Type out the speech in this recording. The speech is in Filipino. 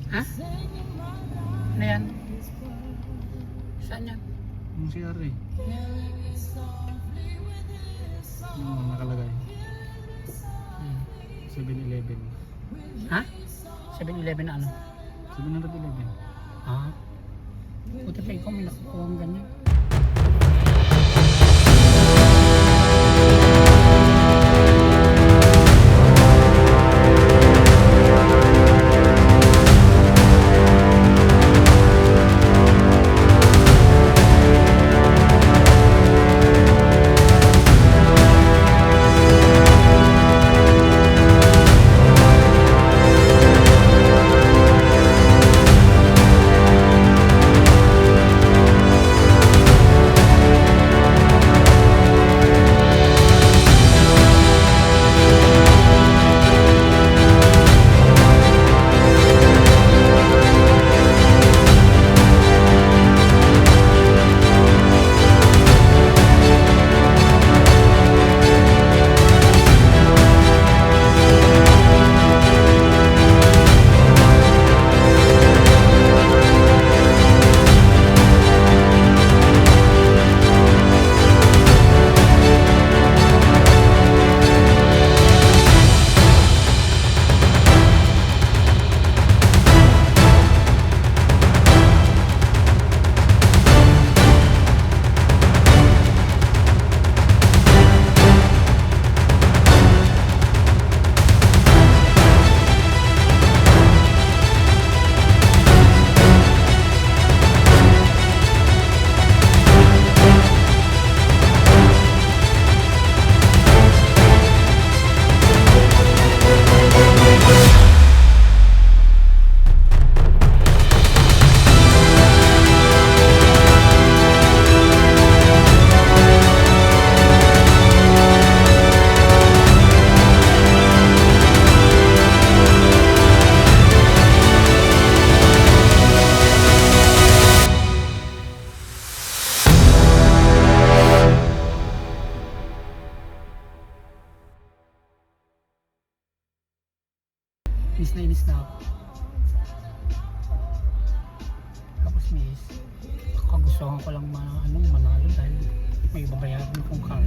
Ha? Ano yan? Saan yan? Yung CR eh. Yung nakalagay. 7-Eleven. Ha? 7-Eleven na ano? 711. Ah. Buti pa ikaw may nakukuha ang ganyan. Inis na ako. Tapos miss, kagustuhan ko lang manalo dahil may babayaran kong card.